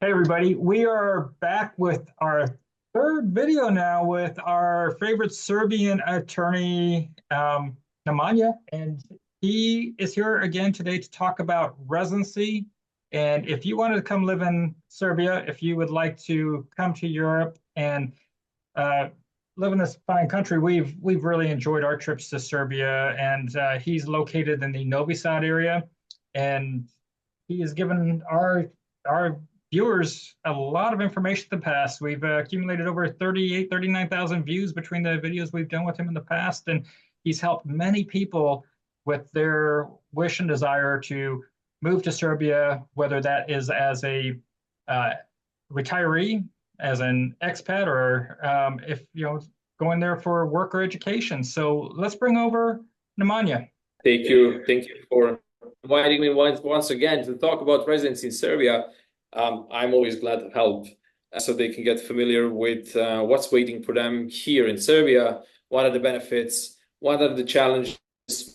Hey everybody, we are back with our third video now with our favorite Serbian attorney, Nemanja, and he is here again today to talk about residency. And if you wanted to come live in Serbia, if you would like to come to Europe and uh, live in this fine country, we've really enjoyed our trips to Serbia, and he's located in the Novi Sad area, and he has given our viewers a lot of information in the past. We've accumulated over 39,000 views between the videos we've done with him in the past, and he's helped many people with their wish and desire to move to Serbia, whether that is as a uh, retiree, as an expat, or if going there for work or education. So let's bring over Nemanja. Thank you for inviting me once again to talk about residency in Serbia. I'm always glad to help so they can get familiar with what's waiting for them here in Serbia. What are the benefits? What are the challenges,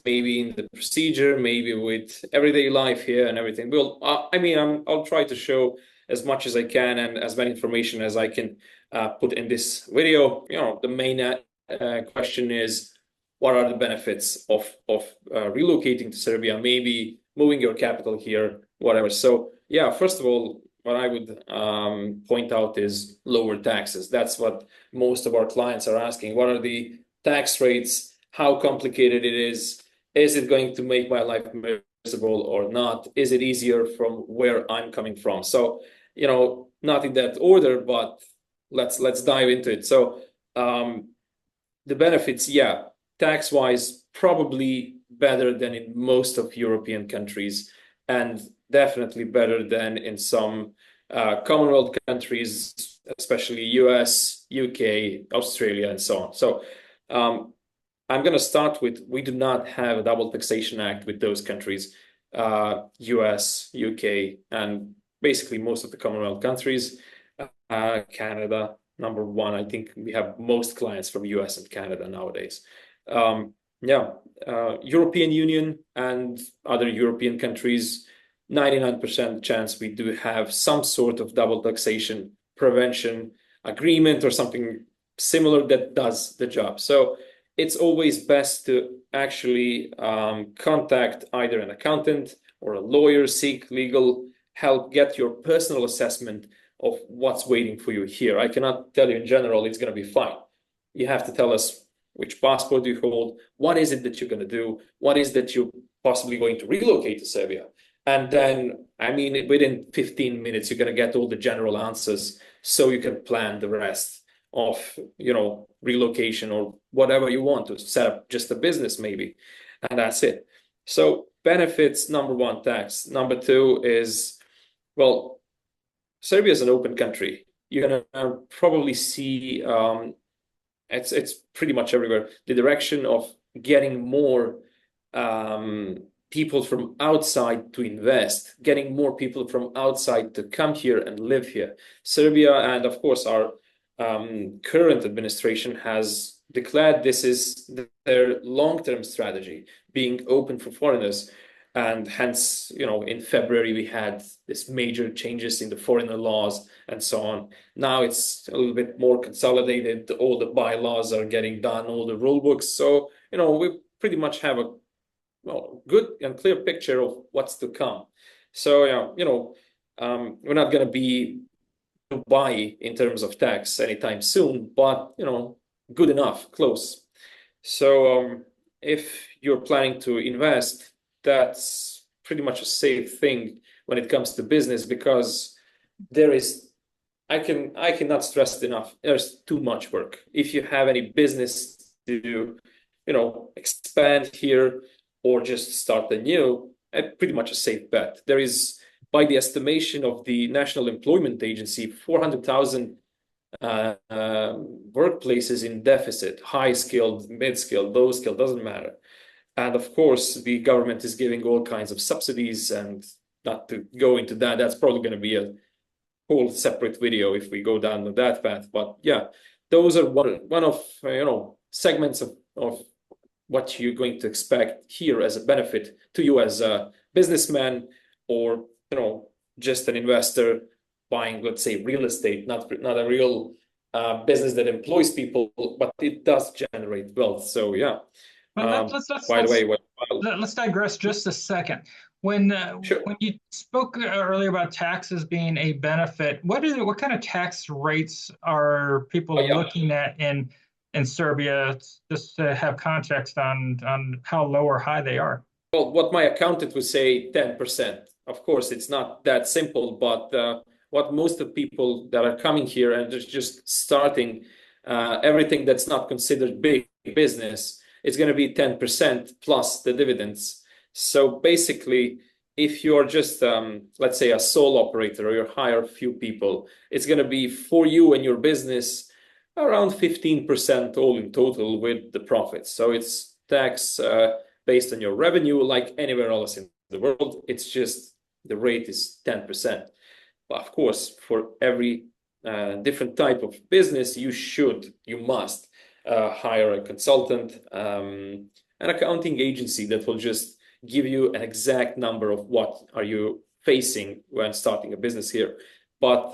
maybe in the procedure, maybe with everyday life here and everything. I'll try to show as much as I can and as many information as I can put in this video. The main question is, what are the benefits of relocating to Serbia, maybe moving your capital here, whatever. So yeah, first of all, what I would point out is lower taxes. That's what most of our clients are asking. What are the tax rates? How complicated it is? Is it going to make my life miserable or not? Is it easier from where I'm coming from? So, not in that order, but let's dive into it. So the benefits, yeah, tax-wise, probably better than in most of European countries, and definitely better than in some Commonwealth countries, especially US, UK, Australia, and so on. So I'm going to start with, we do not have a double taxation act with those countries, US, UK, and basically most of the Commonwealth countries. Canada, number one. I think we have most clients from US and Canada nowadays. European Union and other European countries, 99% chance we do have some sort of double taxation prevention agreement or something similar that does the job. So it's always best to actually contact either an accountant or a lawyer, seek legal help, get your personal assessment of what's waiting for you here. I cannot tell you in general it's going to be fine. You have to tell us which passport you hold, what is it that you're going to do, what is that you're possibly going to relocate to Serbia. And then, within 15 minutes, you're going to get all the general answers so you can plan the rest of, relocation or whatever you want to set up, just a business maybe. And that's it. So benefits, number one, tax. Number two is, well, Serbia is an open country. You're gonna probably see it's pretty much everywhere the direction of getting more people from outside to invest, getting more people from outside to come here and live here. Serbia, and of course our current administration, has declared this is their long-term strategy, being open for foreigners. And hence, in February, we had this major changes in the foreigner laws and so on. Now it's a little bit more consolidated. All the bylaws are getting done, all the rule books. So, we pretty much have a good and clear picture of what's to come. So, we're not going to be Dubai in terms of tax anytime soon, but, good enough, close. So if you're planning to invest, that's pretty much a safe thing when it comes to business, because I cannot stress it enough, there's too much work. If you have any business to do, expand here or just start anew, pretty much a safe bet. There is, by the estimation of the National Employment Agency, 400,000 workplaces in deficit, high skilled, mid skilled, low skilled, doesn't matter. And of course, the government is giving all kinds of subsidies, and not to go into that, that's probably going to be a whole separate video if we go down that path. But yeah, those are one of segments of what you're going to expect here as a benefit to you as a businessman, or just an investor, buying, let's say, real estate, not a real business that employs people, but it does generate wealth. So yeah. Well, By the way, well, let's digress just a second. When sure. when you spoke earlier about taxes being a benefit, what kind of tax rates are people Yeah. looking at in Serbia, just to have context on how low or high they are? Well, what my accountant would say, 10%. Of course, it's not that simple, but what most of people that are coming here and just starting everything that's not considered big business, it's going to be 10% plus the dividends. So basically, if you're just, let's say, a sole operator or you hire a few people, it's going to be for you and your business around 15% all in total with the profits. So it's tax based on your revenue, like anywhere else in the world. It's just the rate is 10%. But of course, for every different type of business, you must hire a consultant, an accounting agency that will just give you an exact number of what are you facing when starting a business here. But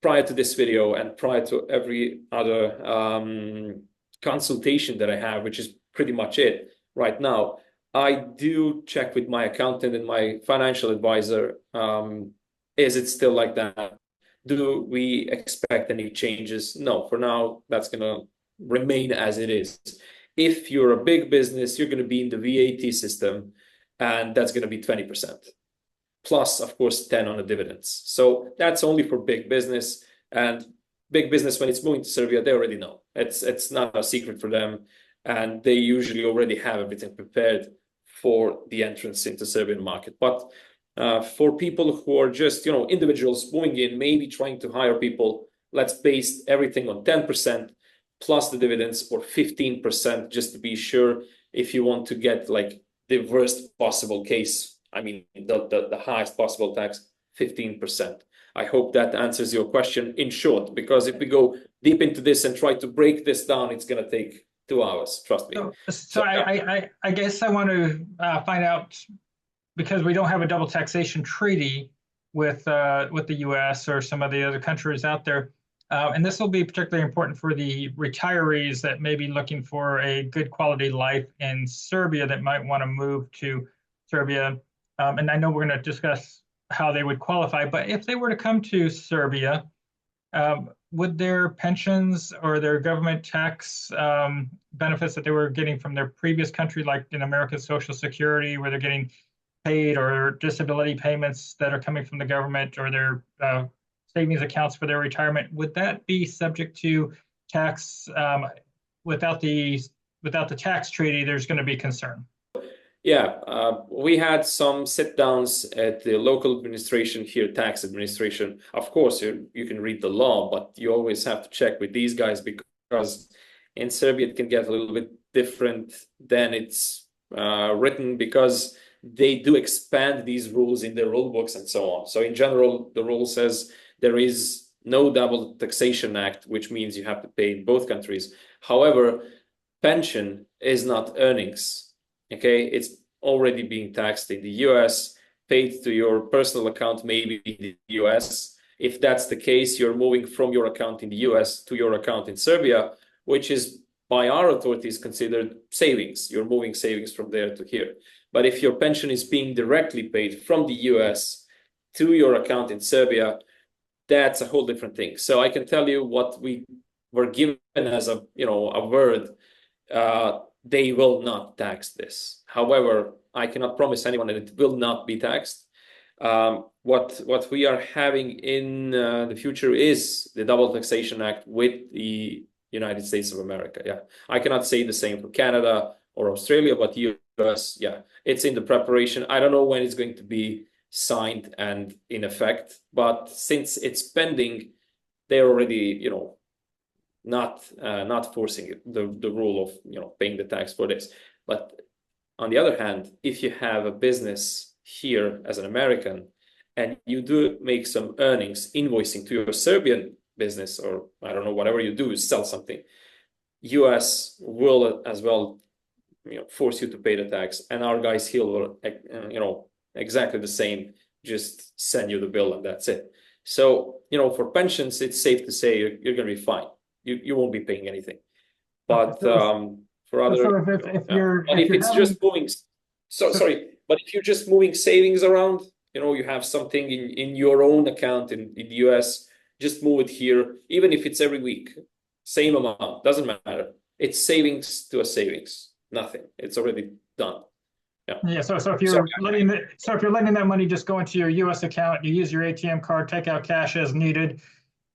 prior to this video and prior to every other consultation that I have, which is pretty much it right now, I do check with my accountant and my financial advisor. Is it still like that? Do we expect any changes? No, for now, that's going to remain as it is. If you're a big business, you're going to be in the VAT system, and that's going to be 20%. Plus, of course, 10 on the dividends. So that's only for big business. And big business, when it's moving to Serbia, they already know. It's not a secret for them. And they usually already have everything prepared for the entrance into Serbian market. But for people who are just, individuals moving in, maybe trying to hire people, let's base everything on 10% plus the dividends, or 15%, just to be sure, if you want to get like the worst possible case. I mean, the highest possible tax, 15%. I hope that answers your question in short, because if we go deep into this and try to break this down, it's going to take 2 hours. Trust me. So I guess I want to find out, because we don't have a double taxation treaty with the U.S. or some of the other countries out there, and this will be particularly important for the retirees that may be looking for a good quality life in Serbia that might want to move to Serbia. And I know we're going to discuss how they would qualify, but if they were to come to Serbia, would their pensions or their government tax benefits that they were getting from their previous country, like in American Social Security, where they're getting paid, or disability payments that are coming from the government, or their savings accounts for their retirement, would that be subject to tax? Without the tax treaty, there's going to be concern. Yeah, we had some sit downs at the local administration here, tax administration. Of course, you can read the law, but you always have to check with these guys, because in Serbia it can get a little bit different than it's written, because they do expand these rules in their rule books and so on. So in general, the rule says there is no double taxation act, which means you have to pay in both countries. However, pension is not earnings. Okay, it's already being taxed in the US, paid to your personal account, maybe in the US. If that's the case, you're moving from your account in the US to your account in Serbia, which is by our authorities considered savings. You're moving savings from there to here. But if your pension is being directly paid from the US to your account in Serbia, that's a whole different thing. So I can tell you what we were given as a word. They will not tax this. However, I cannot promise anyone that it will not be taxed. What we are having in the future is the Double Taxation Act with the United States of America. Yeah, I cannot say the same for Canada or Australia, but US, yeah, it's in the preparation. I don't know when it's going to be signed and in effect, but since it's pending, they're already, not forcing it, the rule of paying the tax for this. But on the other hand, if you have a business here as an American and you do make some earnings invoicing to your Serbian business, or I don't know, whatever you do, sell something, US will as well force you to pay the tax, and our guys here will exactly the same, just send you the bill and that's it. So, for pensions, it's safe to say you're going to be fine. You won't be paying anything. But for other, so if you're but if it's just moving, sorry, but if you're just moving savings around, you have something in your own account in the US, just move it here, even if it's every week, same amount, doesn't matter. It's savings to a savings, nothing. It's already done. Yeah. So if you're letting that money just go into your U.S. account, you use your ATM card, take out cash as needed,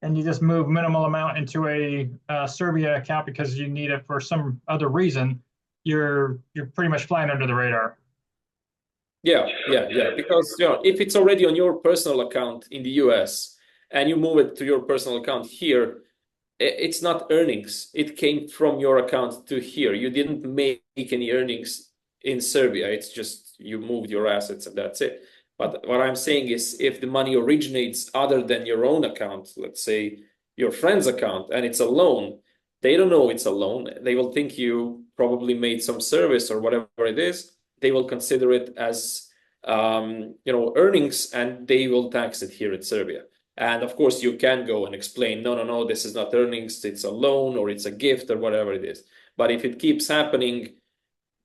and you just move minimal amount into a Serbia account because you need it for some other reason, you're pretty much flying under the radar. Yeah. Because if it's already on your personal account in the US and you move it to your personal account here, it's not earnings. It came from your account to here. You didn't make any earnings in Serbia. It's just you moved your assets and that's it. But what I'm saying is if the money originates other than your own account, let's say your friend's account, and it's a loan, they don't know it's a loan. They will think you probably made some service or whatever it is. They will consider it as earnings, and they will tax it here in Serbia. And of course, you can go and explain, no, this is not earnings, it's a loan or it's a gift or whatever it is. But if it keeps happening,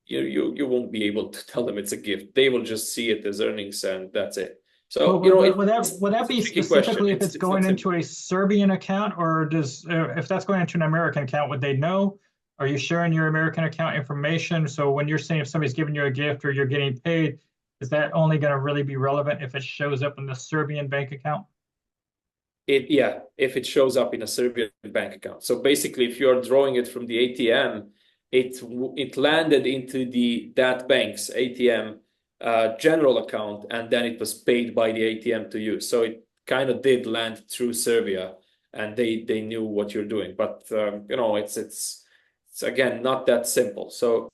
you won't be able to tell them it's a gift. They will just see it as earnings, and that's it. So would that be specifically if it's going into a Serbian account, or if that's going into an American account, would they know? Are you sharing your American account information? So when you're saying if somebody's giving you a gift or you're getting paid, is that only going to really be relevant if it shows up in the Serbian bank account? If it shows up in a Serbian bank account. So basically, if you're drawing it from the ATM, it landed into that bank's ATM general account, and then it was paid by the ATM to you. So it kind of did land through Serbia, and they knew what you're doing. But it's again not that simple. So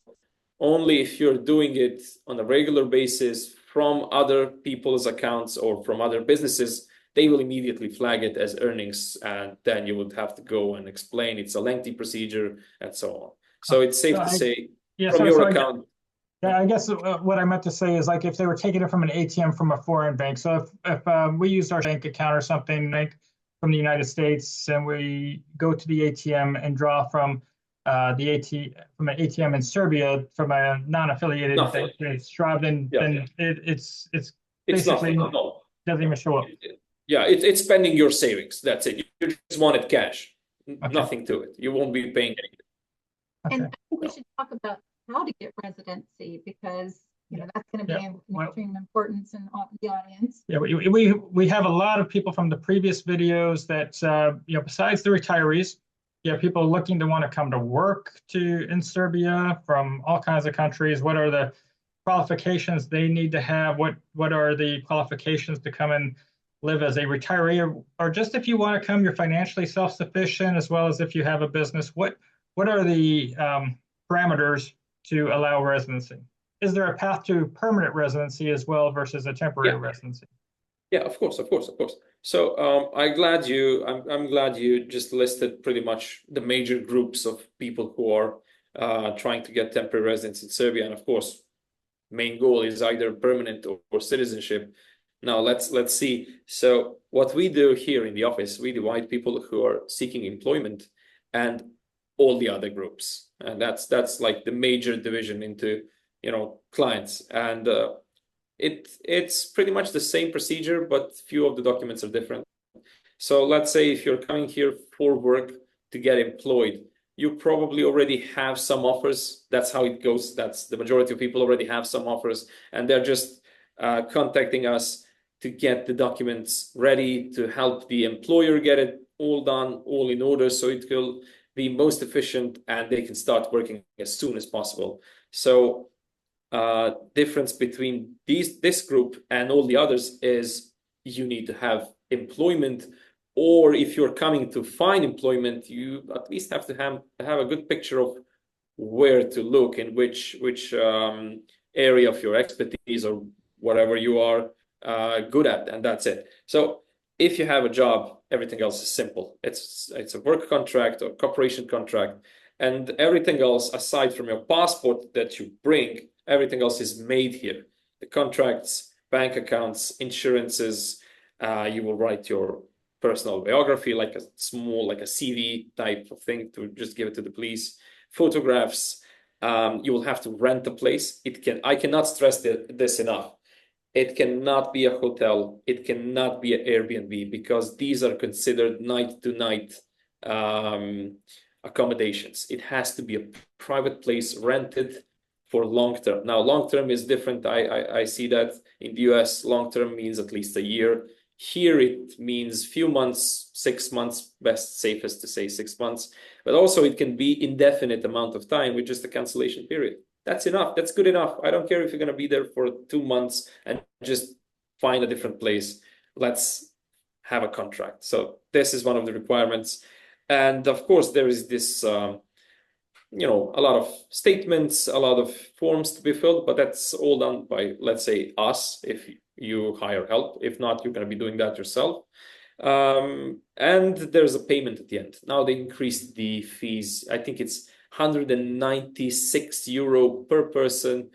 only if you're doing it on a regular basis from other people's accounts or from other businesses, they will immediately flag it as earnings, and then you would have to go and explain it's a lengthy procedure and so on. So it's safe to say from your account. I guess what I meant to say is like if they were taking it from an ATM from a foreign bank. So if we used our bank account or something like from the United States, and we go to the ATM and draw from an ATM in Serbia from a non-affiliated bank, then it's basically doesn't even show up. Yeah, it's spending your savings. That's it. You just wanted cash, nothing to it. You won't be paying anything. And I think we should talk about how to get residency, because that's going to be of extreme importance in the audience. Yeah, we have a lot of people from the previous videos that besides the retirees, people looking to want to come to work in Serbia from all kinds of countries. What are the qualifications they need to have? What are the qualifications to come and live as a retiree, or just if you want to come, you're financially self-sufficient, as well as if you have a business. What are the parameters to allow residency? Is there a path to permanent residency as well versus a temporary residency? Yeah, of course. So I'm glad you just listed pretty much the major groups of people who are trying to get temporary residence in Serbia, and of course, main goal is either permanent or citizenship. Now let's see. So what we do here in the office, we divide people who are seeking employment and all the other groups, and that's like the major division into clients, and it's pretty much the same procedure, but few of the documents are different. So let's say if you're coming here for work to get employed, you probably already have some offers. That's how it goes. That's the majority of people already have some offers, and they're just contacting us to get the documents ready to help the employer get it all done, all in order, so it will be most efficient and they can start working as soon as possible. So difference between this group and all the others is you need to have employment, or if you're coming to find employment, you at least have to have a good picture of where to look and which area of your expertise or whatever you are good at, and that's it. So if you have a job, everything else is simple. It's a work contract or corporation contract, and everything else aside from your passport that you bring, everything else is made here. The contracts bank accounts, insurances. You will write your personal biography, like a small, like a CV type of thing to just give it to the police. Photographs. You will have to rent a place. I cannot stress this enough. It cannot be a hotel. It cannot be an Airbnb, because these are considered night-to-night accommodations. It has to be a private place rented for long-term. Now, long-term is different. I see that in the US, long-term means at least a year. Here it means few months, 6 months, safest to say 6 months. But also it can be indefinite amount of time with just a cancellation period. That's enough. That's good enough. I don't care if you're going to be there for 2 months and just find a different place. Let's have a contract. So this is one of the requirements. And of course, there is this, a lot of statements, a lot of forms to be filled, but that's all done by, let's say, us, if you hire help. If not, you're going to be doing that yourself. And there's a payment at the end. Now they increased the fees. I think it's €196 per person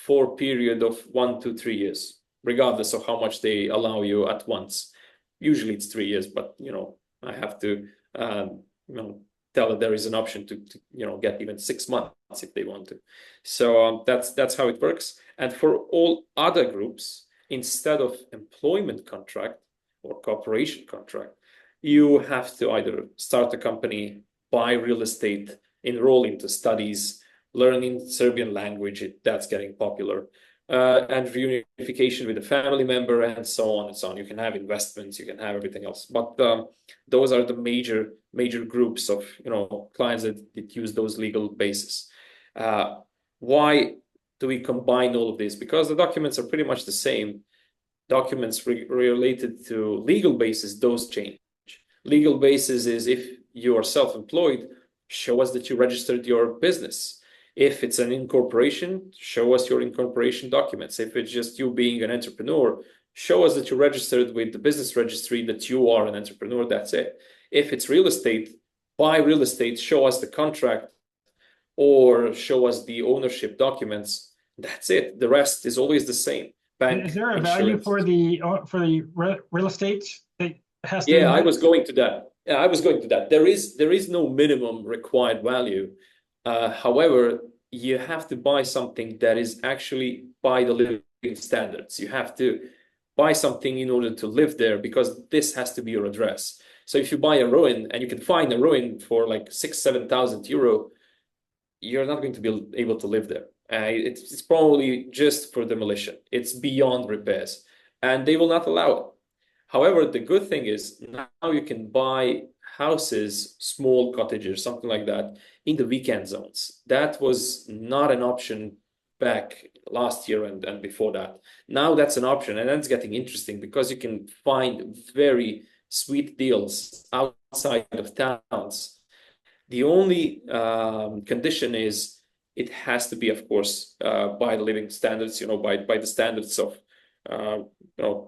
for a period of 1 to 3 years, regardless of how much they allow you at once. Usually it's 3 years, but I have to tell that there is an option to get even 6 months if they want to. So that's how it works. And for all other groups, instead of employment contract or cooperation contract, you have to either start a company, buy real estate, enroll into studies, learning Serbian language, that's getting popular, and reunification with a family member, and so on and so on. You can have investments, you can have everything else. But those are the major groups of clients that use those legal bases. Why do we combine all of this? Because the documents are pretty much the same. Documents related to legal basis, those change. Legal basis is if you are self-employed, show us that you registered your business. If it's an incorporation, show us your incorporation documents. If it's just you being an entrepreneur, show us that you registered with the business registry that you are an entrepreneur. That's it. If it's real estate, buy real estate, show us the contract or show us the ownership documents. That's it. The rest is always the same. Bank, is there a value for the real estate that has to? Yeah, I was going to that. Yeah, I was going to that. There is no minimum required value. However, you have to buy something that is actually by the living standards. You have to buy something in order to live there, because this has to be your address. So if you buy a ruin and you can find a ruin for like 6,000-7,000 euro, you're not going to be able to live there. It's probably just for demolition. It's beyond repairs, and they will not allow it. However, the good thing is now you can buy houses, small cottages, something like that, in the weekend zones. That was not an option back last year and before that. Now that's an option, and that's getting interesting because you can find very sweet deals outside of towns. The only condition is it has to be, of course, by the living standards, by the standards of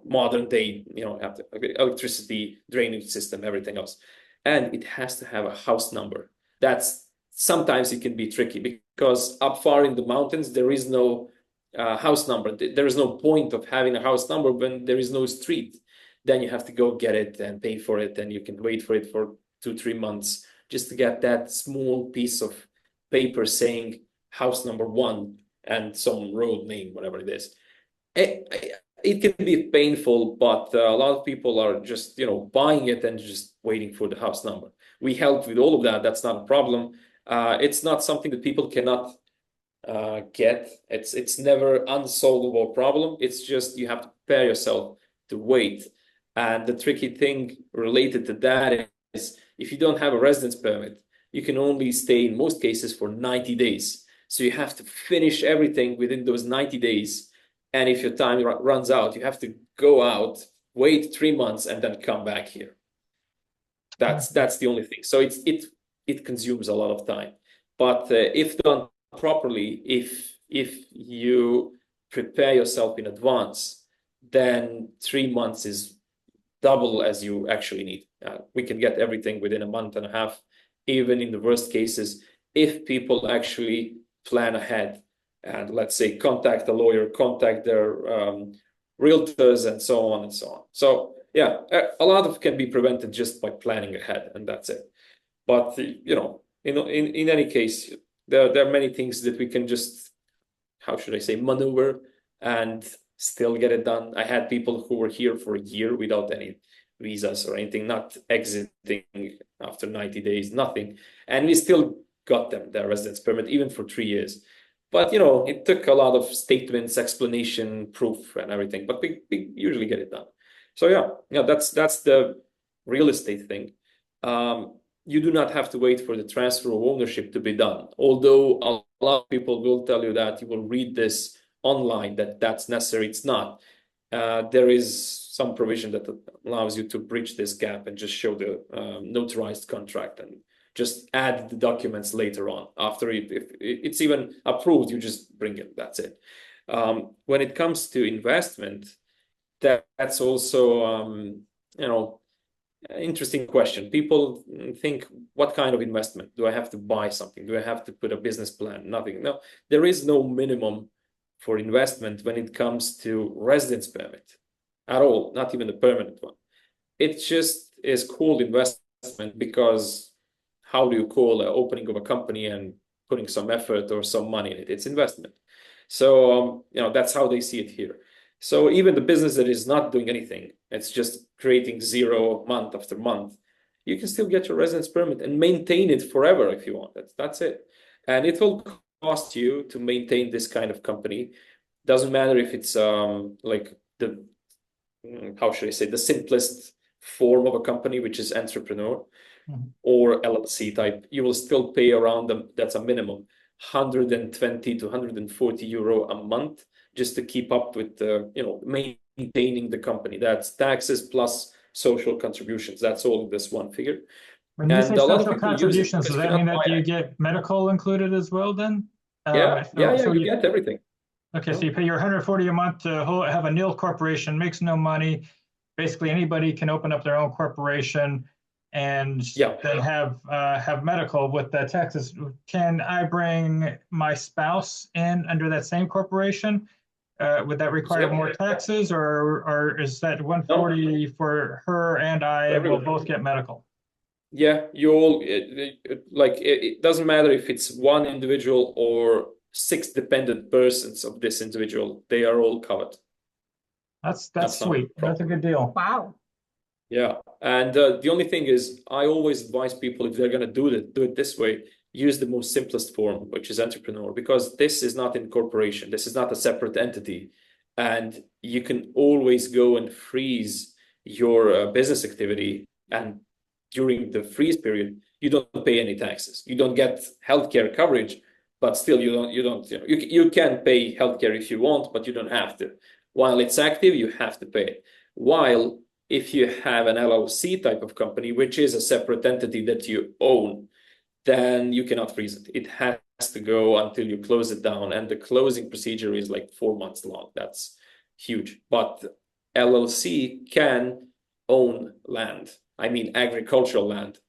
modern day, have the electricity, drainage system, everything else. And it has to have a house number. That's sometimes it can be tricky because up far in the mountains, there is no house number. There is no point of having a house number when there is no street. Then you have to go get it and pay for it. And you can wait for it for 2-3 months just to get that small piece of paper saying house number 1 and some road name, whatever it is. It can be painful, but a lot of people are just, buying it and just waiting for the house number. We help with all of that. That's not a problem. It's not something that people cannot get. It's never unsolvable problem. It's just you have to prepare yourself to wait. And the tricky thing related to that is if you don't have a residence permit, you can only stay in most cases for 90 days. So you have to finish everything within those 90 days. And if your time runs out, you have to go out, wait 3 months, and then come back here. That's the only thing. So it consumes a lot of time. But if done properly, if you prepare yourself in advance, then 3 months is double as you actually need. We can get everything within a month and a half, even in the worst cases, if people actually plan ahead and, let's say, contact a lawyer, contact their realtors, and so on and so on. So yeah, a lot of can be prevented just by planning ahead, and that's it. But you know, in any case, there are many things that we can just, how should I say, maneuver and still get it done. I had people who were here for a year without any visas or anything, not exiting after 90 days, nothing, and we still got them their residence permit even for 3 years. But you know, it took a lot of statements, explanation, proof, and everything. But we usually get it done. So yeah, that's the real estate thing. You do not have to wait for the transfer of ownership to be done. Although a lot of people will tell you that, you will read this online, that that's necessary. It's not. There is some provision that allows you to bridge this gap and just show the notarized contract and just add the documents later on. After if it's even approved, you just bring it. That's it. When it comes to investment, that's also you know, interesting question. People think, what kind of investment? Do I have to buy something? Do I have to put a business plan? Nothing. No, there is no minimum for investment when it comes to residence permit at all, not even the permanent one. It just is called investment because how do you call the opening of a company and putting some effort or some money in it? It's investment. So you know, that's how they see it here. So even the business that is not doing anything, it's just creating zero month after month, you can still get your residence permit and maintain it forever if you want. That's it. And it will cost you to maintain this kind of company. Doesn't matter if it's like the, how should I say, the simplest form of a company, which is entrepreneur, or LLC type, you will still pay around them. That's a minimum 120 to 140 euro a month just to keep up with the, you know, maintaining the company. That's taxes plus social contributions. That's all in this one figure. When you say a lot of social people use it contributions, because does you that mean cannot that buy you it. get medical included as well then? Yeah, you get everything. Okay, so you pay your 140 a month to have a nil corporation, makes no money. Basically, anybody can open up their own corporation and then have medical with the taxes. Can I bring my spouse in under that same corporation? Would that require more taxes, or is that 140 for her and I will both get medical? Yeah, you all like it doesn't matter if it's one individual or 6 dependent persons of this individual, they are all covered. That's sweet. That's a good deal. Wow. Yeah, and the only thing is, I always advise people, if they're gonna do it this way, use the most simplest form, which is entrepreneur, because this is not incorporation. This is not a separate entity, and you can always go and freeze your business activity, and during the freeze period, you don't pay any taxes. You don't get healthcare coverage, but still you know, you can pay healthcare if you want, but you don't have to. While it's active, you have to pay it. While if you have an LLC type of company, which is a separate entity that you own, then you cannot freeze it. It has to go until you close it down. And the closing procedure is like 4 months long. That's huge. But LLC can own land. I mean, agricultural land.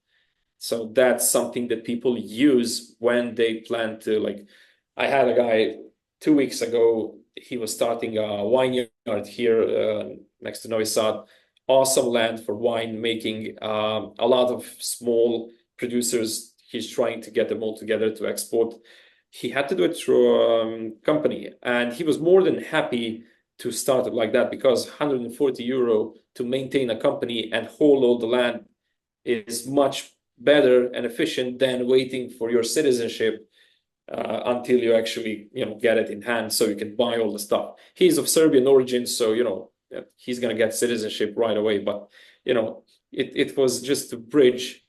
So that's something that people use when they plan to, like, I had a guy 2 weeks ago, he was starting a vineyard here next to Novi Sad. Awesome land for wine making. A lot of small producers. He's trying to get them all together to export. He had to do it through a company, and he was more than happy to start it like that, because 140 euro to maintain a company and hold all the land is much better and efficient than waiting for your citizenship until you actually, you know, get it in hand so you can buy all the stuff. He's of Serbian origin, so, you know, he's going to get citizenship right away. But, you know, it was just to bridge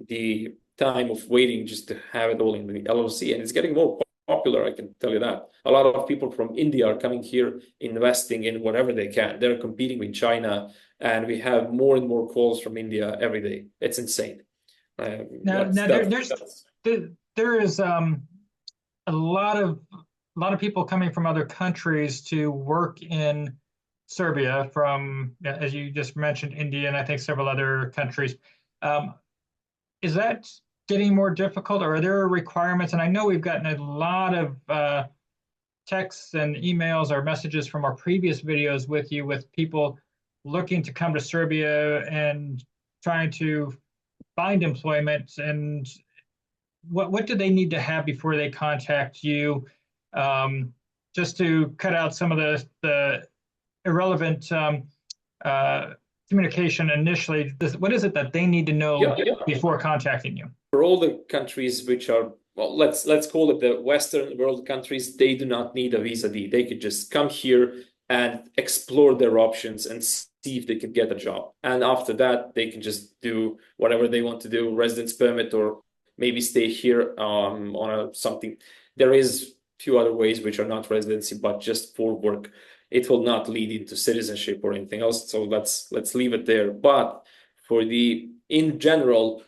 the time of waiting just to have it all in the LLC. And it's getting more popular, I can tell you that. A lot of people from India are coming here, investing in whatever they can. They're competing with China, and we have more and more calls from India every day. It's insane. There is a lot of people coming from other countries to work in Serbia, from, as you just mentioned, India, and I think several other countries. Is that getting more difficult, or are there requirements? And I know we've gotten a lot of texts and emails or messages from our previous videos with you, with people looking to come to Serbia and trying to find employment, and what do they need to have before they contact you, just to cut out some of the irrelevant communication initially? What is it that they need to know before contacting you? For all the countries which are, well, let's call it the Western world countries, they do not need a visa D. They could just come here and explore their options and see if they can get a job. And after that, they can just do whatever they want to do, residence permit, or maybe stay here on something. There is a few other ways which are not residency, but just for work. It will not lead into citizenship or anything else. So let's leave it there. But for in general,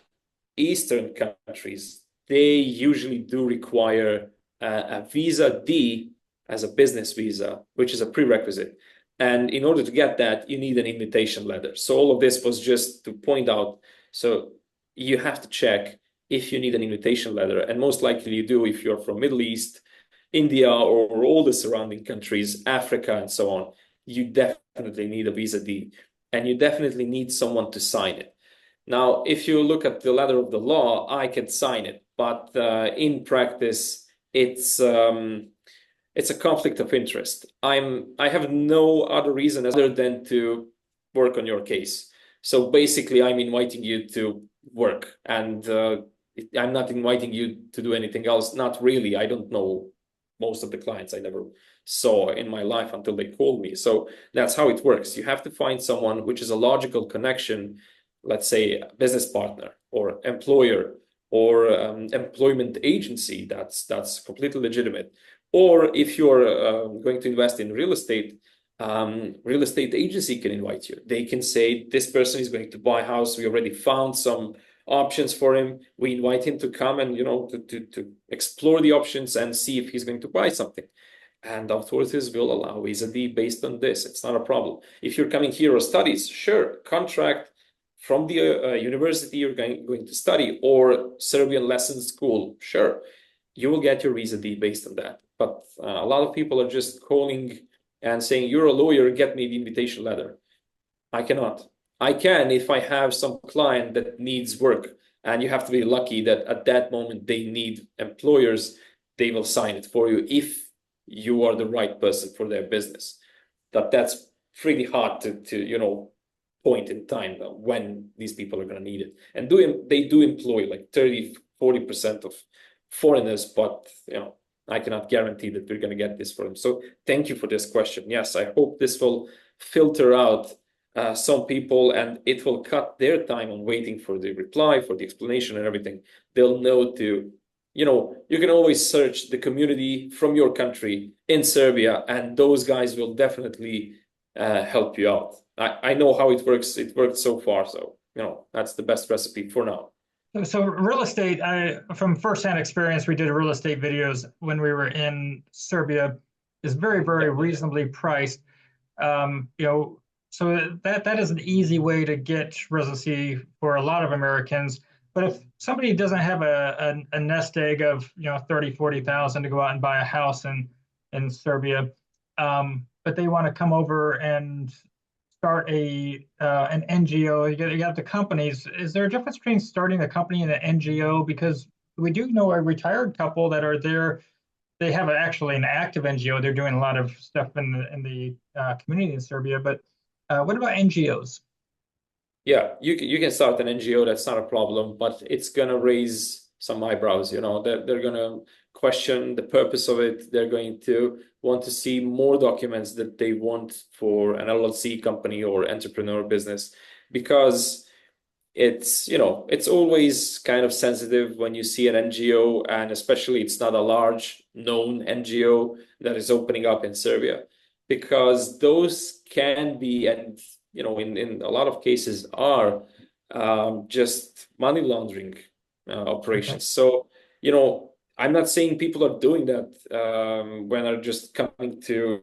Eastern countries, they usually do require a visa D as a business visa, which is a prerequisite. And in order to get that, you need an invitation letter. So all of this was just to point out. So you have to check if you need an invitation letter, and most likely you do if you're from Middle East, India, or all the surrounding countries, Africa, and so on. You definitely need a visa D, and you definitely need someone to sign it. Now, if you look at the letter of the law, I can sign it, but in practice, it's a conflict of interest. I have no other reason other than to work on your case. So basically, I'm inviting you to work, and I'm not inviting you to do anything else. Not really. I don't know most of the clients. I never saw in my life until they called me. So that's how it works. You have to find someone which is a logical connection, let's say a business partner or employer or employment agency. That's completely legitimate. Or if you're going to invest in real estate agency can invite you. They can say, this person is going to buy a house. We already found some options for him. We invite him to come and, to explore the options and see if he's going to buy something. And authorities will allow visa D based on this. It's not a problem. If you're coming here or studies, sure, contract from the university you're going to study, or Serbian lesson school, sure, you will get your visa D based on that. But a lot of people are just calling and saying, you're a lawyer, get me the invitation letter. I cannot. I can if I have some client that needs work, and you have to be lucky that at that moment they need employers. They will sign it for you if you are the right person for their business. That's pretty hard to point in time when these people are going to need it. And they do employ like 30-40% of foreigners, but I cannot guarantee that we're going to get this for them. So thank you for this question. Yes, I hope this will filter out some people, and it will cut their time on waiting for the reply, for the explanation and everything. They'll know to, you can always search the community from your country in Serbia, and those guys will definitely help you out. I know how it works. It worked so far. So, that's the best recipe for now. So real estate, from firsthand experience, we did real estate videos when we were in Serbia, is very, very reasonably priced. So that is an easy way to get residency for a lot of Americans. But if somebody doesn't have a nest egg of 30,000-40,000 to go out and buy a house in Serbia, but they want to come over and start an NGO, you got the companies. Is there a difference between starting a company and an NGO? Because we do know a retired couple that are there. They have actually an active NGO. They're doing a lot of stuff in the community in Serbia. But what about NGOs? Yeah, you can start an NGO. That's not a problem, but it's gonna raise some eyebrows. They're gonna question the purpose of it. They're going to want to see more documents that they want for an LLC company or entrepreneur business, because it's always kind of sensitive when you see an NGO, and especially it's not a large known NGO that is opening up in Serbia, because those can be, and in a lot of cases are just money laundering operations. Okay. So I'm not saying people are doing that when they're just coming to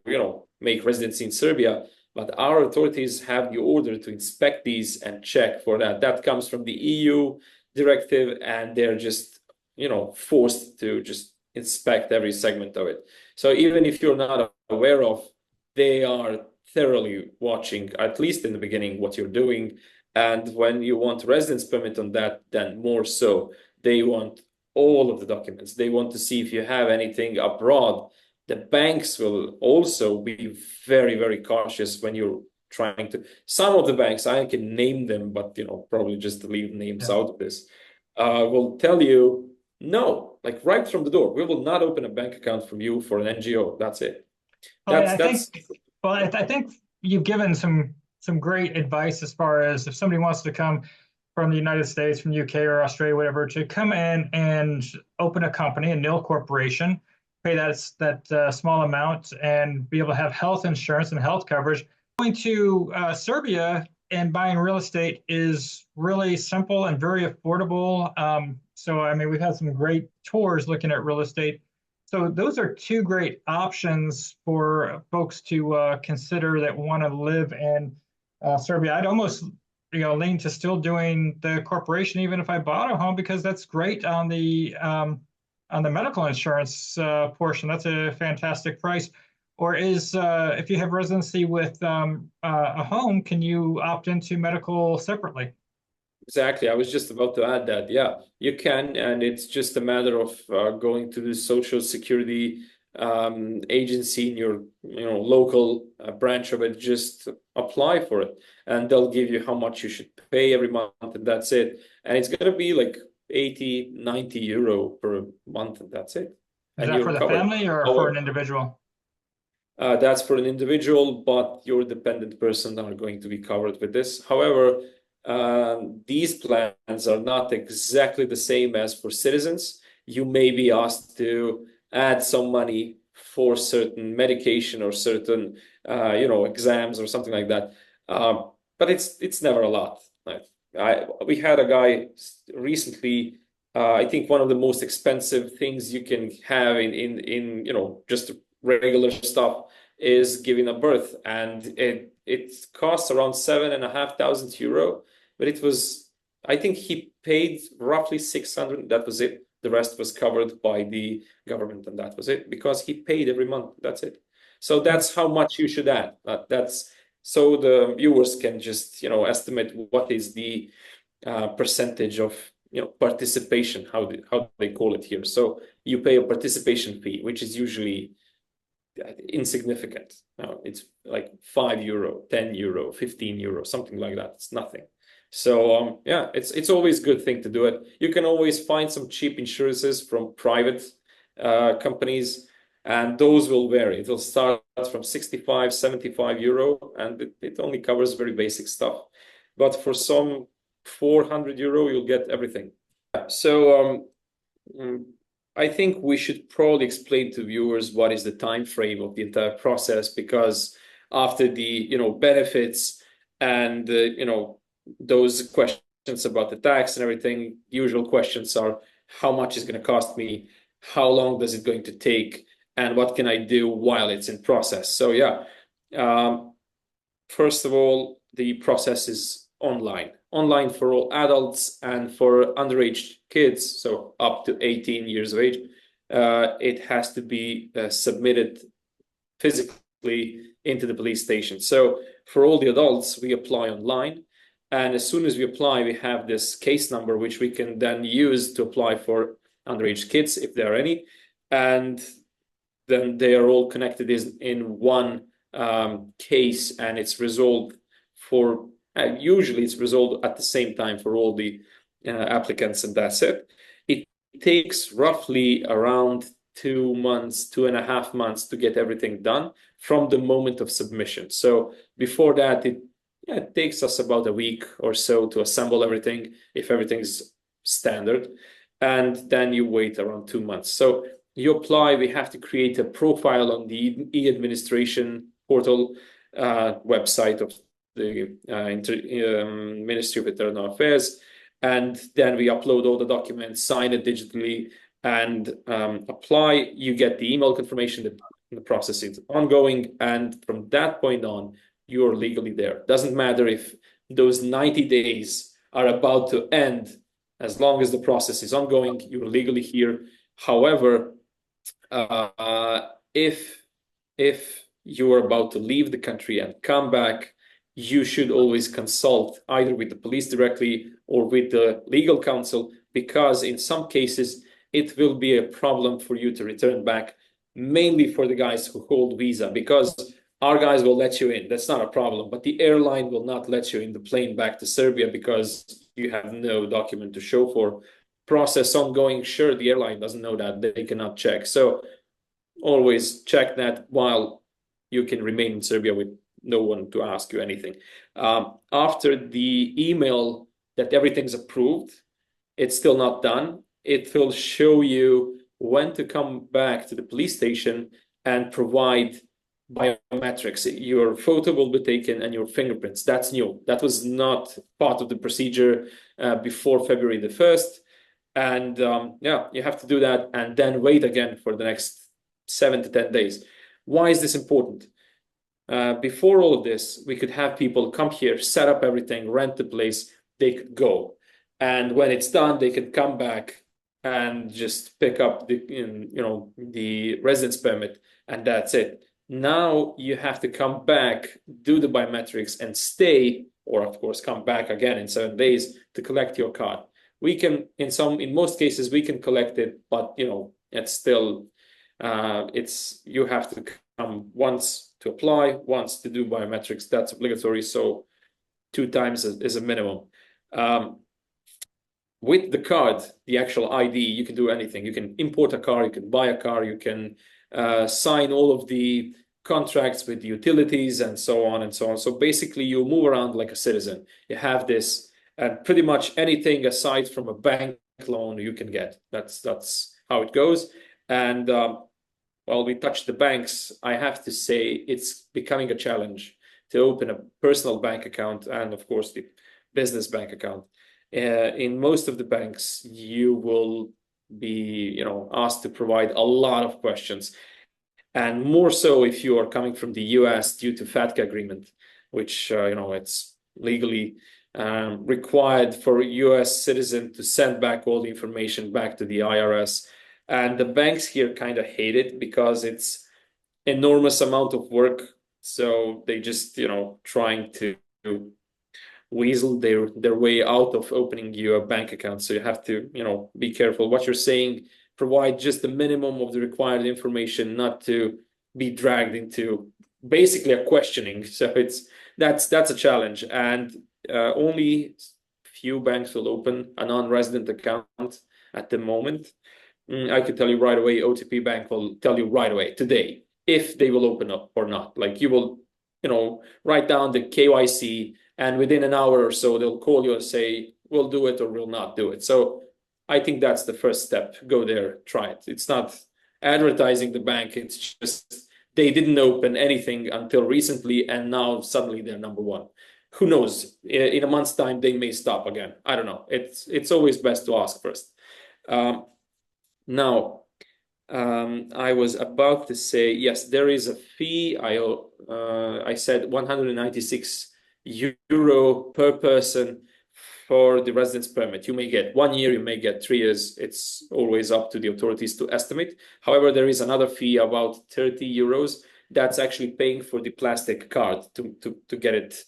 make residency in Serbia, but our authorities have the order to inspect these and check for that. That comes from the EU directive, and they're just forced to just inspect every segment of it. So even if you're not aware of, they are thoroughly watching, at least in the beginning, what you're doing. And when you want residence permit on that, then more so, they want all of the documents. They want to see if you have anything abroad. The banks will also be very, very cautious when you're trying to. Some of the banks, I can name them, but probably just to leave names out of this, will tell you, no, like right from the door, we will not open a bank account from you for an NGO. That's it. I think you've given some great advice as far as if somebody wants to come from the United States, from UK or Australia, whatever, to come in and open a company, a nil corporation, pay that small amount, and be able to have health insurance and health coverage. Going to Serbia and buying real estate is really simple and very affordable. So, I mean, we've had some great tours looking at real estate. So those are two great options for folks to consider that want to live in Serbia. I'd almost lean to still doing the corporation, even if I bought a home, because that's great on the medical insurance portion. That's a fantastic price. Or if you have residency with a home, can you opt into medical separately? Exactly. I was just about to add that. Yeah, you can. And it's just a matter of going to the Social Security agency in your local branch of it. Just apply for it. And they'll give you how much you should pay every month. And that's it. And it's going to be like 80, 90 euro per month. And that's it. Is that for the family or for an individual? That's for an individual, but your dependent person are going to be covered with this. However, these plans are not exactly the same as for citizens. You may be asked to add some money for certain medication or certain, exams or something like that. But it's never a lot. We had a guy recently. I think one of the most expensive things you can have in just regular stuff is giving a birth, and it costs around €7,500. But it was, I think he paid roughly 600. That was it. The rest was covered by the government, and that was it, because he paid every month. That's it. So that's how much you should add. That's so the viewers can just estimate what is the percentage of participation, how they call it here. So you pay a participation fee, which is usually insignificant. Now it's like €5, €10, €15, something like that. It's nothing. So yeah, it's always a good thing to do it. You can always find some cheap insurances from private companies, and those will vary. It'll start from 65, €75, and it only covers very basic stuff. But for some €400, you'll get everything. So I think we should probably explain to viewers what is the time frame of the entire process, because after the benefits and those questions about the tax and everything, usual questions are, how much is going to cost me, how long does it going to take, and what can I do while it's in process. So yeah, first of all, the process is online for all adults, and for underage kids, so up to 18 years of age, it has to be submitted physically into the police station. So for all the adults, we apply online. And as soon as we apply, we have this case number, which we can then use to apply for underage kids, if there are any. And then they are all connected in one case, and it's resolved for, usually it's resolved at the same time for all the applicants, and that's it. It takes roughly around 2 months, 2.5 months to get everything done from the moment of submission. So before that, it takes us about a week or so to assemble everything, if everything's standard, and then you wait around 2 months. So you apply, we have to create a profile on the e-administration portal website of the Ministry of Internal Affairs, and then we upload all the documents, sign it digitally, and apply. You get the email confirmation that the process is ongoing, and from that point on, you're legally there. Doesn't matter if those 90 days are about to end. As long as the process is ongoing, you're legally here. However, if you are about to leave the country and come back, you should always consult either with the police directly or with the legal counsel, because in some cases it will be a problem for you to return back, mainly for the guys who hold visa, because our guys will let you in. That's not a problem, but the airline will not let you in the plane back to Serbia because you have no document to show for. Process ongoing. Sure, the airline doesn't know that. They cannot check. So always check that while you can remain in Serbia with no one to ask you anything. After the email that everything's approved, it's still not done. It will show you when to come back to the police station and provide biometrics. Your photo will be taken and your fingerprints. That's new. That was not part of the procedure before February the 1st. And yeah, you have to do that and then wait again for the next 7 to 10 days. Why is this important? Before all of this, we could have people come here, set up everything, rent the place, they could go. And when it's done, they could come back and just pick up the residence permit, and that's it. Now you have to come back, do the biometrics, and stay, or of course come back again in 7 days to collect your card. We can, in most cases, we can collect it, but it's still, you have to come once to apply, once to do biometrics. That's obligatory. So 2 times is a minimum. With the card, the actual ID, you can do anything. You can import a car, you can buy a car, you can sign all of the contracts with the utilities and so on and so on. So basically you move around like a citizen. You have this, and pretty much anything aside from a bank loan you can get. That's how it goes. And while we touch the banks, I have to say it's becoming a challenge to open a personal bank account and of course the business bank account. In most of the banks, you will be asked to provide a lot of questions, and more so if you are coming from the US due to FATCA agreement, which it's legally required for a US citizen to send back all the information back to the IRS. And the banks here kind of hate it because it's enormous amount of work. So they just trying to weasel their way out of opening you a bank account. So you have to be careful what you're saying. Provide just the minimum of the required information, not to be dragged into basically a questioning. So that's a challenge, and only few banks will open a non-resident account at the moment. I can tell you right away, OTP Bank will tell you right away today if they will open up or not. Like you will write down the KYC, and within an hour or so they'll call you and say we'll do it or we'll not do it. So I think that's the first step. Go there, try it. It's not advertising the bank. It's just they didn't open anything until recently, and now suddenly they're number one. Who knows? In a month's time, they may stop again. I don't know. It's always best to ask first. Now, I was about to say, yes, there is a fee. I said 196 euro per person for the residence permit. You may get 1 year, you may get 3 years. It's always up to the authorities to estimate. However, there is another fee, about 30 euros. That's actually paying for the plastic card to get it,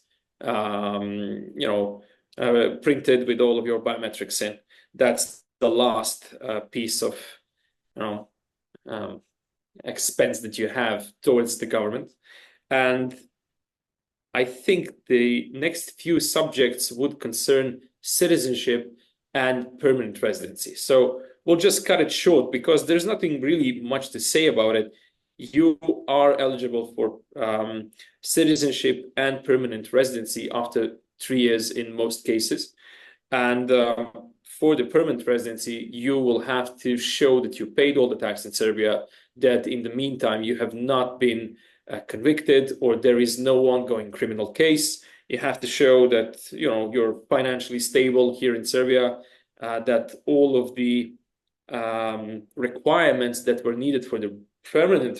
printed with all of your biometrics in. That's the last piece of, expense that you have towards the government. And I think the next few subjects would concern citizenship and permanent residency. So we'll just cut it short because there's nothing really much to say about it. You are eligible for citizenship and permanent residency after 3 years in most cases. And for the permanent residency, you will have to show that you paid all the tax in Serbia, that in the meantime you have not been convicted or there is no ongoing criminal case. You have to show that you're financially stable here in Serbia, that all of the requirements that were needed for the permanent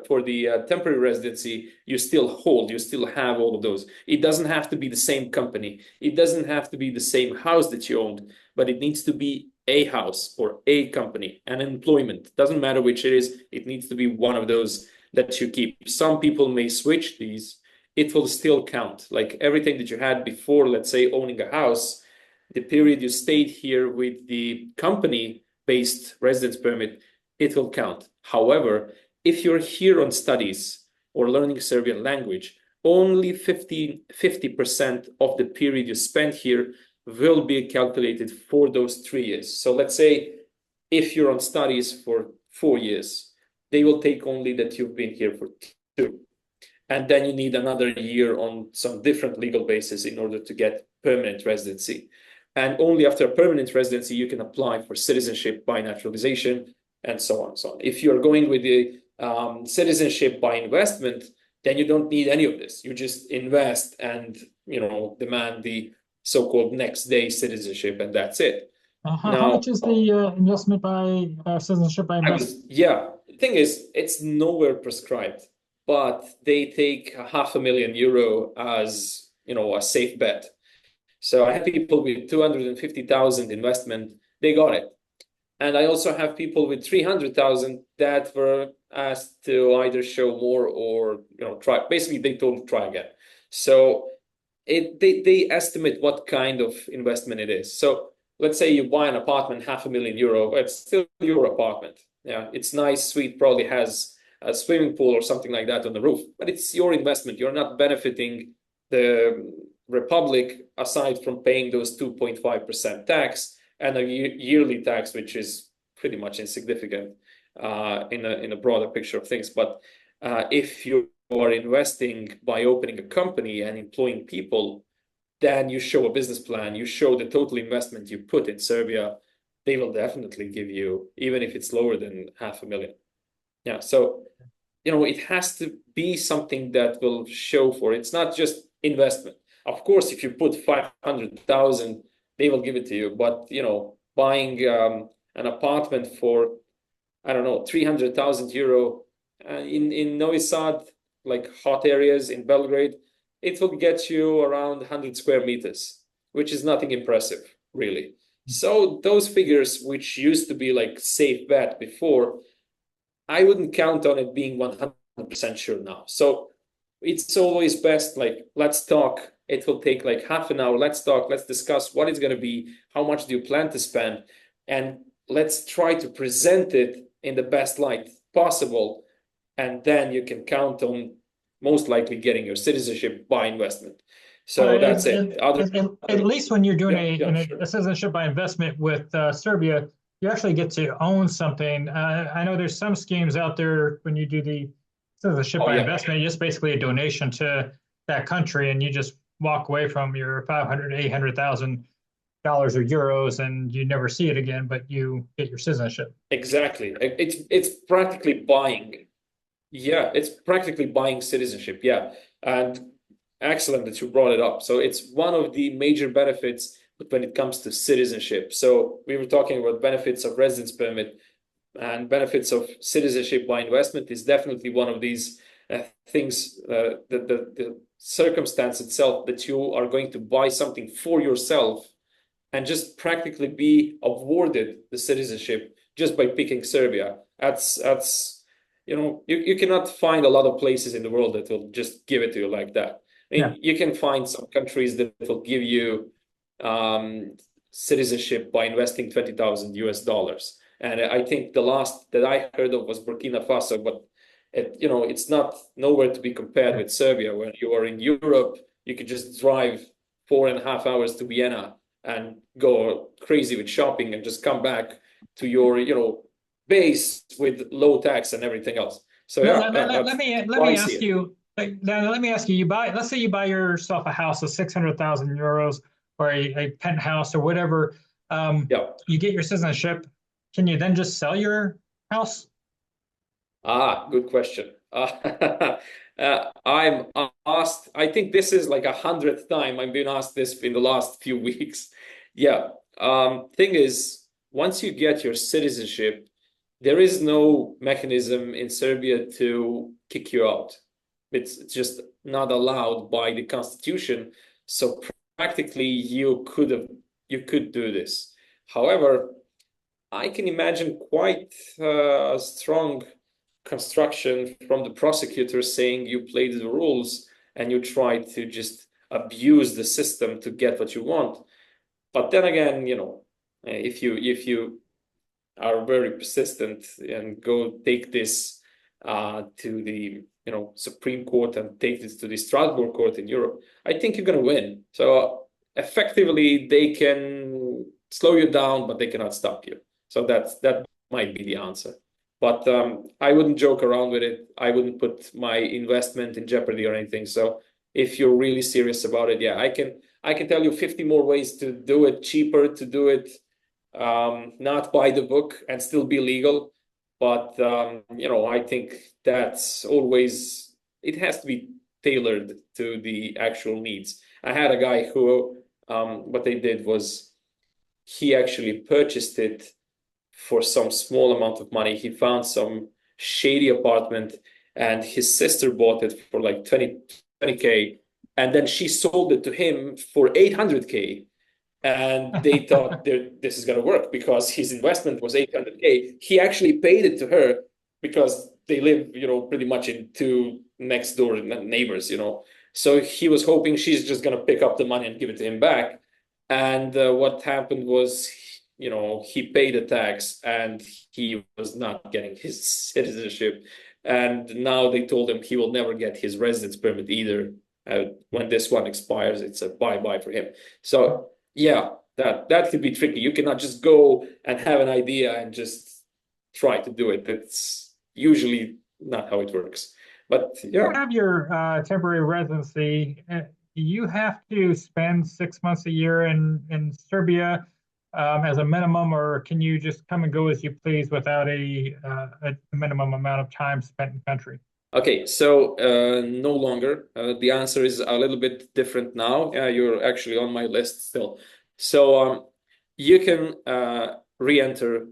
for the temporary residency you still hold. You still have all of those. It doesn't have to be the same company. It doesn't have to be the same house that you owned, but it needs to be a house or a company, an employment, doesn't matter which it is, it needs to be one of those that you keep. Some people may switch these, it will still count. Like everything that you had before, let's say owning a house, the period you stayed here with the company-based residence permit, it will count. However, if you're here on studies or learning Serbian language, only 50% of the period you spent here will be calculated for those 3 years. So let's say if you're on studies for 4 years, they will take only that you've been here for 2. And then you need another year on some different legal basis in order to get permanent residency. And only after a permanent residency, you can apply for citizenship by naturalization and so on and so on. If you're going with the citizenship by investment, then you don't need any of this. You just invest and, you know, demand the so-called next day citizenship, and that's it. How much is the investment by citizenship by investment? Yeah, the thing is, it's nowhere prescribed, but they take €500,000 as, you know, a safe bet. So I have people with 250,000 investment, they got it. And I also have people with 300,000 that were asked to either show more or, you know, try. Basically, they told try again. So they estimate what kind of investment it is. So let's say you buy an apartment, €500,000, it's still your apartment. Yeah, it's nice, sweet, probably has a swimming pool or something like that on the roof, but it's your investment. You're not benefiting the Republic aside from paying those 2.5% tax and a yearly tax, which is pretty much insignificant in a broader picture of things. But if you are investing by opening a company and employing people, then you show a business plan, you show the total investment you put in Serbia, they will definitely give you, even if it's lower than $500,000. Yeah, so, you know, it has to be something that will show for it. It's not just investment. Of course, if you put 500,000, they will give it to you. But, you know, buying an apartment for, I don't know, €300,000 in Novi Sad, like hot areas in Belgrade, it will get you around 100 square meters, which is nothing impressive, really. So those figures, which used to be like safe bet before, I wouldn't count on it being 100% sure now. So it's always best, like, let's talk. It will take like half an hour. Let's talk. Let's discuss what it's going to be. How much do you plan to spend? And let's try to present it in the best light possible. And then you can count on most likely getting your citizenship by investment. So that's it. At least when you're doing a citizenship by investment with Serbia, you actually get to own something. I know there's some schemes out there when you do the citizenship by investment, it's basically a donation to that country, and you just walk away from your $500,000, $800,000 or euros, and you never see it again, but you get your citizenship. Exactly. It's practically buying. Yeah, it's practically buying citizenship. Yeah, and excellent that you brought it up. So it's one of the major benefits when it comes to citizenship. So we were talking about benefits of residence permit, and benefits of citizenship by investment is definitely one of these things. The circumstance itself that you are going to buy something for yourself and just practically be awarded the citizenship just by picking Serbia. That's you know, you cannot find a lot of places in the world that will just give it to you like that. I mean, you can find some countries that will give you citizenship by investing $20,000. And I think the last that I heard of was Burkina Faso, but you know, it's not nowhere to be compared with Serbia. When you are in Europe, you could just drive 4.5 hours to Vienna and go crazy with shopping and just come back to your, you know, base with low tax and everything else. So let me ask you. Let me ask you. Let's say you buy yourself a house of €600,000 or a penthouse or whatever. You get your citizenship. Can you then just sell your house? Good question. I'm asked, I think this is like 100th time I'm being asked this in the last few weeks. Thing is, once you get your citizenship, there is no mechanism in Serbia to kick you out. It's just not allowed by the constitution. So practically you could do this. However, I can imagine quite a strong construction from the prosecutor saying you played the rules and you try to just abuse the system to get what you want. But then again, if you are very persistent and go take this to the Supreme Court and take this to the Strasbourg Court in Europe, I think you're going to win. So effectively, they can slow you down, but they cannot stop you. So that might be the answer. But I wouldn't joke around with it. I wouldn't put my investment in jeopardy or anything. So if you're really serious about it, yeah, I can tell you 50 more ways to do it cheaper, to do it not by the book and still be legal. But I think that's always, it has to be tailored to the actual needs. I had a guy who what they did was he actually purchased it for some small amount of money. He found some shady apartment and his sister bought it for like 20K, and then she sold it to him for 800K. And they thought this is going to work because his investment was 800K. He actually paid it to her because they live, pretty much in two next door neighbors, So he was hoping she's just going to pick up the money and give it to him back. And what happened was, he paid the tax and he was not getting his citizenship. And now they told him he will never get his residence permit either. When this one expires, it's a bye-bye for him. So yeah, that could be tricky. You cannot just go and have an idea and just try to do it. It's usually not how it works. But yeah. You have your temporary residency. You have to spend 6 months a year in Serbia as a minimum, or can you just come and go as you please without a minimum amount of time spent in country? Okay, so no longer. The answer is a little bit different now. You're actually on my list still. So you can re-enter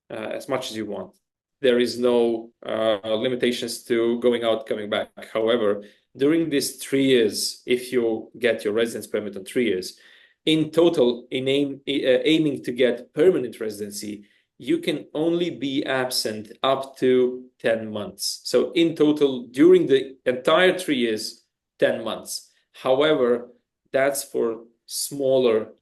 as much as you want. There is no limitations to going out, coming back. However, during these 3 years, if you get your residence permit on 3 years, in total, aiming to get permanent residency, you can only be absent up to 10 months. So in total, during the entire 3 years, 10 months. However, that's for smaller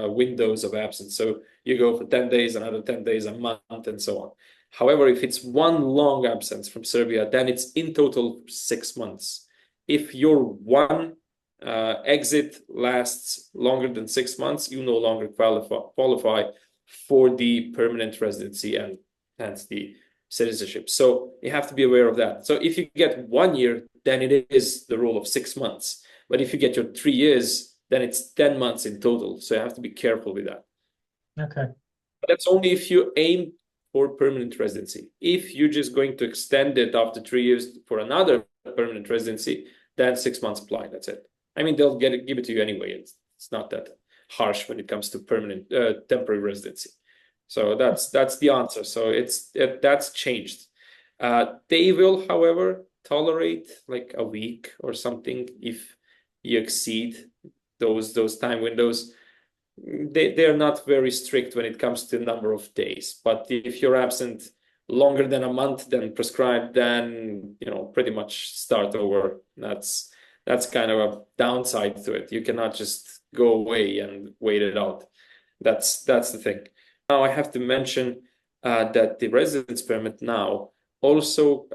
windows of absence. So you go for 10 days, another 10 days, a month, and so on. However, if it's one long absence from Serbia, then it's in total 6 months. If your one exit lasts longer than 6 months, you no longer qualify for the permanent residency and hence the citizenship. So you have to be aware of that. So if you get 1 year, then it is the rule of 6 months. But if you get your 3 years, then it's 10 months in total. So you have to be careful with that. Okay. But that's only if you aim for permanent residency. If you're just going to extend it after 3 years for another permanent residency, then 6 months apply. That's it. I mean, they'll give it to you anyway. It's not that harsh when it comes to permanent temporary residency. So that's the answer. So that's changed. They will, however, tolerate like a week or something if you exceed those time windows. They're not very strict when it comes to number of days. But if you're absent longer than a month than prescribed, then pretty much start over. That's kind of a downside to it. You cannot just go away and wait it out. That's the thing. Now I have to mention that the residence permit now also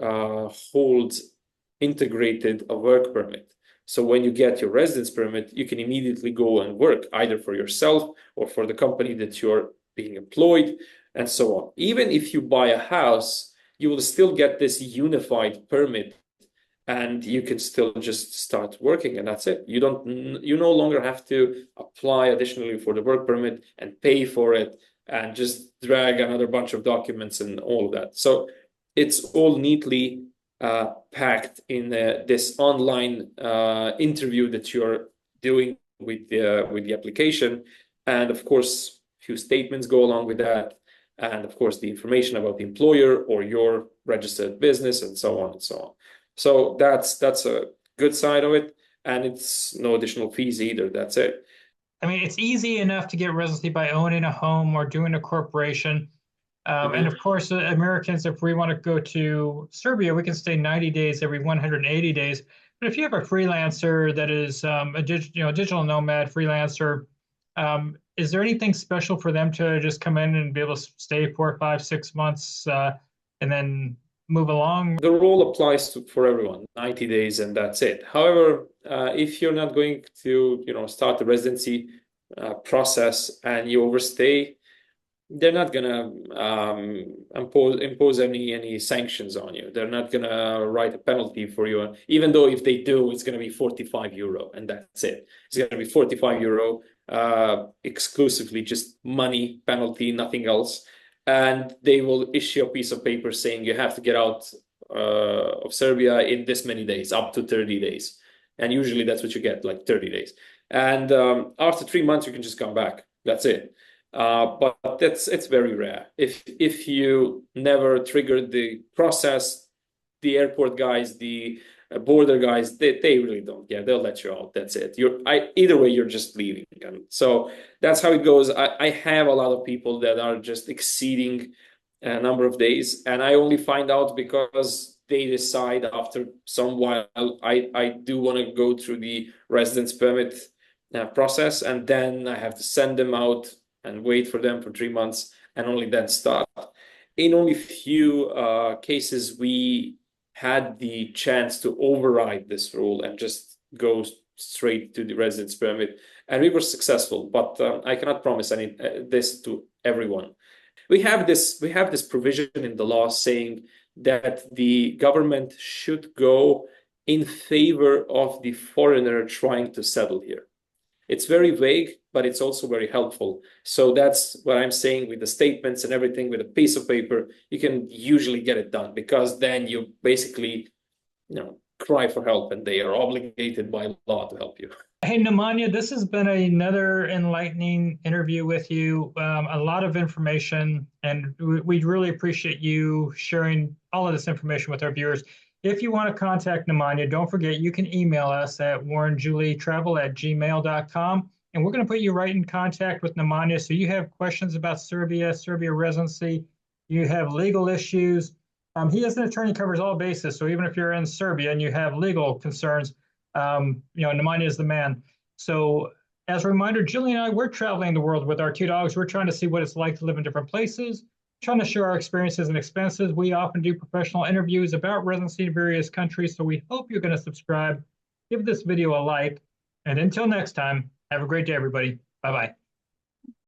holds integrated a work permit. So when you get your residence permit, you can immediately go and work either for yourself or for the company that you're being employed and so on. Even if you buy a house, you will still get this unified permit and you can still just start working and that's it. You no longer have to apply additionally for the work permit and pay for it and just drag another bunch of documents and all of that. So it's all neatly packed in this online interview that you're doing with the application, and of course a few statements go along with that, and of course the information about the employer or your registered business and so on and so on. So that's a good side of it, and it's no additional fees either. That's it. I mean, it's easy enough to get residency by owning a home or doing a corporation. And of course, Americans, if we want to go to Serbia, we can stay 90 days every 180 days. But if you have a freelancer that is a digital nomad freelancer, is there anything special for them to just come in and be able to stay 4, 5, 6 months and then move along? The rule applies for everyone, 90 days, and that's it. However, if you're not going to, start the residency process and you overstay, they're not gonna impose any sanctions on you. They're not gonna write a penalty for you. Even though if they do, it's gonna be 45 euro, and that's it. It's gonna be 45 euro, exclusively just money penalty, nothing else. And they will issue a piece of paper saying you have to get out of Serbia in this many days, up to 30 days. And usually that's what you get, like 30 days. And after 3 months, you can just come back. That's it. But it's very rare. If you never triggered the process, the airport guys, the border guys, they really don't care. They'll let you out. That's it. Either way, you're just leaving. And so that's how it goes. I have a lot of people that are just exceeding a number of days, and I only find out because they decide after some while I do want to go through the residence permit process, and then I have to send them out and wait for them for 3 months and only then start. In only few cases, we had the chance to override this rule and just go straight to the residence permit, and we were successful. But I cannot promise this to everyone. We have this provision in the law saying that the government should go in favor of the foreigner trying to settle here. It's very vague, but it's also very helpful. So that's what I'm saying with the statements and everything. With a piece of paper, you can usually get it done, because then you basically, cry for help, and they are obligated by law to help you. Hey, Nemanja, this has been another enlightening interview with you. A lot of information, and we really appreciate you sharing all of this information with our viewers. If you want to contact Nemanja, don't forget you can email us at warrenjulietravel@gmail.com, and we're going to put you right in contact with Nemanja. So you have questions about Serbia residency, you have legal issues. He is an attorney, covers all bases. So even if you're in Serbia and you have legal concerns, Nemanja is the man. So as a reminder, Julie and I, we're traveling the world with our 2 dogs. We're trying to see what it's like to live in different places, trying to share our experiences and expenses. We often do professional interviews about residency in various countries. So we hope you're going to subscribe, give this video a like, and until next time, have a great day, everybody. Bye-bye.